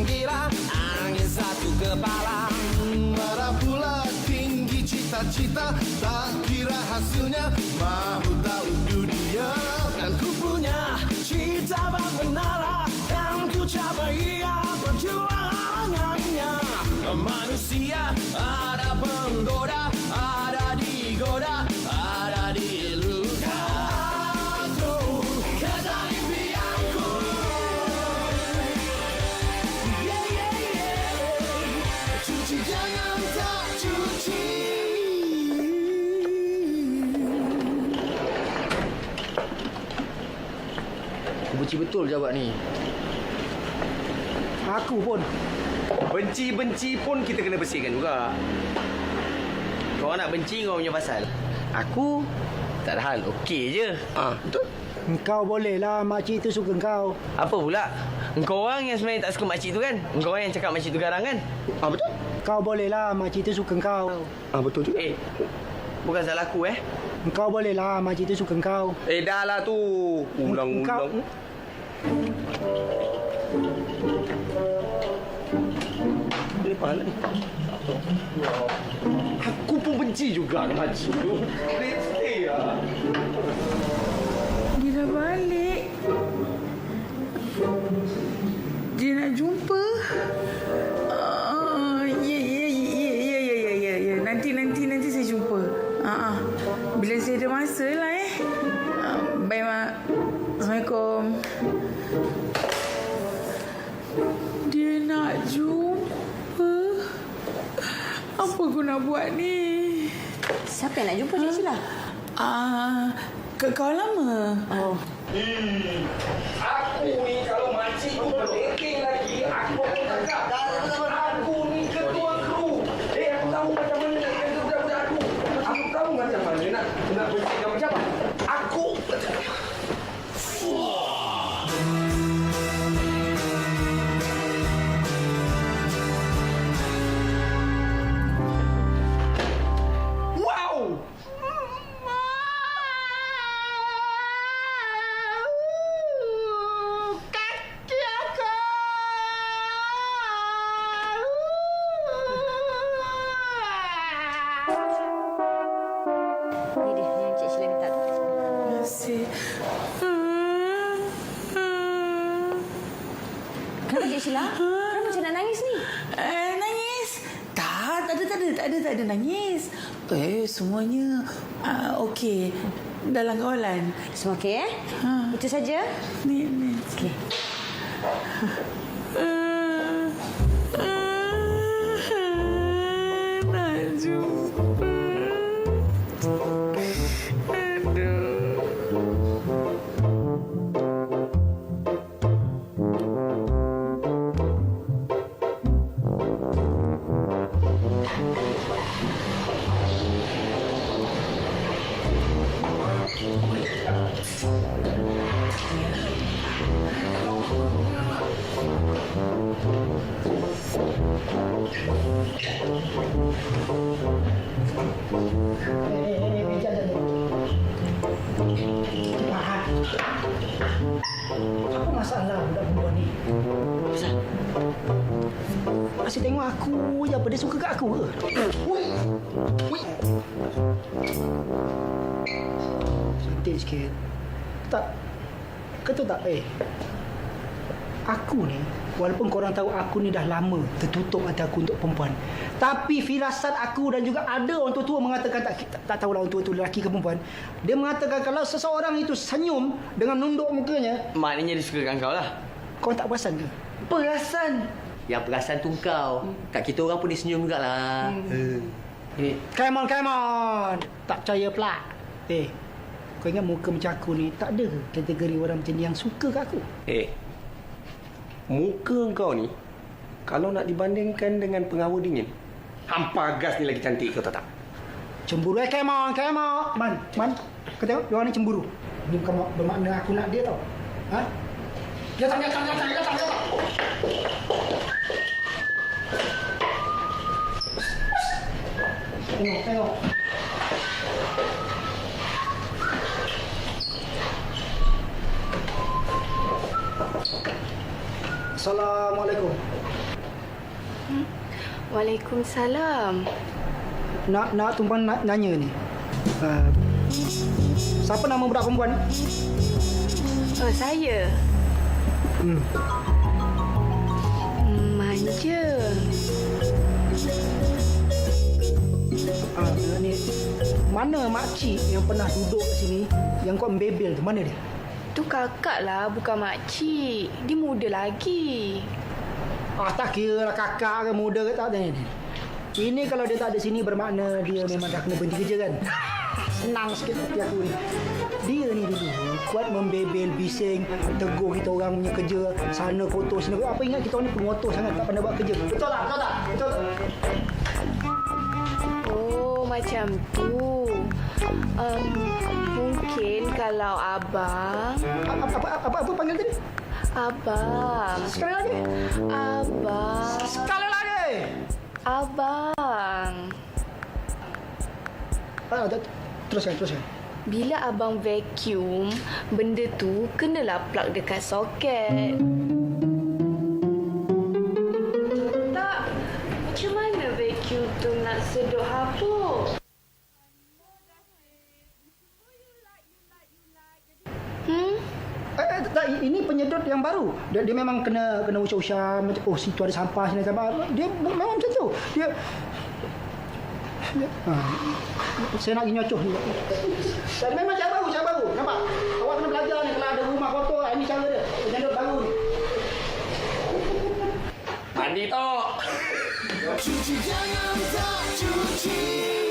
gila, angin satu kepala. Marah pula tinggi cita-cita, tak kira hasilnya, mahu tahu dunia. Dan ku punya cita benar yang ku capai, perjuangannya. Manusia ada penggoda, ada digoda, ada diluka. Jatuh kata impianku. Yeah, yeah, yeah. Cuci jangan tak cuci. Benci betul jawab ni. Aku pun. Benci-benci pun kita kena bersihkan juga. Kau nak benci kau punya pasal. Aku tak ada hal, okey je. Betul. Engkau bolehlah makcik tu suka engkau. Apa pula? Engkau orang yang sebenarnya tak suka makcik tu kan? Engkau orang yang cakap makcik tu garang kan? Betul. Kau bolehlah makcik tu suka engkau. Betul juga. Bukan salah aku Engkau bolehlah makcik tu suka engkau. Dah lah tu. Ulang-ulang. Lepas ni. Aku pun benci juga dengan makcik tu. Dia dah balik. Dia nak jumpa. Ya. Nanti saya jumpa. Bila saya ada masa lah Baik, Mak. Assalamualaikum. Dia nak jumpa. Apa aku nak buat ni? Siapa yang nak jumpa Cik Sheila? Kau lama. Aku ni kalau makcik tu berleking lagi, aku akan cakap. Aku ni ketua kru. Aku tahu macam mana nak jaga budak-budak aku. Aku tahu macam mana nak bersihkan macam apa. Aku... Kenapa Cik Sheila? Kenapa macam nak nangis ni? Nangis? Tak ada nangis. Semuanya okey. Dalam kawalan. Semua okey Itu saja? Ni. Okey. Nak jumpa. Apa masalah budak perempuan ni? Kenapa? Asyik tengok aku je apa. Dia suka kat aku ke? Cantik sikit. Tak. Kata tak? Aku ni, walaupun korang tahu aku ni dah lama tertutup mata aku untuk perempuan, tapi firasat aku dan juga ada orang tua-tua mengatakan, tak tahulah orang tua-tua lelaki ke perempuan, dia mengatakan kalau seseorang itu senyum dengan nunduk mukanya, maknanya dia suka kau lah. kau tak perasan ke? Perasan? Yang perasan tu kau. Kat kita orang pun dia senyum jugalah. Come on. Tak percaya pula. Kau ingat muka macam aku ni tak ada ke kategori orang macam ni yang suka kat aku? Muka kau ni kalau nak dibandingkan dengan pengawal dingin, hampa gas ni lagi cantik, kau tahu tak? Cemburu. Come on. Man. Kau tengok, diorang ni cemburu. Ini bukan bermakna aku nak dia tau. Datang. Tengok. Assalamualaikum. Waalaikumsalam. Nak tumpang nanya ni. Siapa nama budak perempuan? Oh, saya. Manja. Ni mana makcik yang pernah duduk kat sini yang kau membebel tu? Mana dia? Tu kakak lah, bukan makcik. Dia muda lagi. Tak kira lah kakak ke muda ke tak. Ini kalau dia tak ada sini bermakna dia memang dah kena berhenti kerja kan? Senang sikit hati aku ni. Dia ni dulu kuat membebel, bising, tegur kita orang punya kerja, sana kotor, sini. Apa ingat kita orang ni pengotor sangat, tak pandai buat kerja. Betul tak? Betul tak? Betul tak? Oh, macam tu. Mungkin kalau abang... Apa panggil tadi? Abang. Sekali lagi. Abang. Sekali lagi. Abang. Teruskan. Bila abang vacuum, benda tu kenalah plug dekat soket. Tak, macam mana vacuum tu nak sedut hapus? Ini penyedot yang baru. Dia memang kena usah-usah macam situ ada sampah, sini ada sampah. Dia memang macam tu. Saya nak pergi nyocoh ni. Dan memang cara baru. Nampak? Awak kena belajar ni kalau ada rumah kotor, ini cara dia. Penyedot baru ni. Mandi tok. Cuci jangan tak cuci.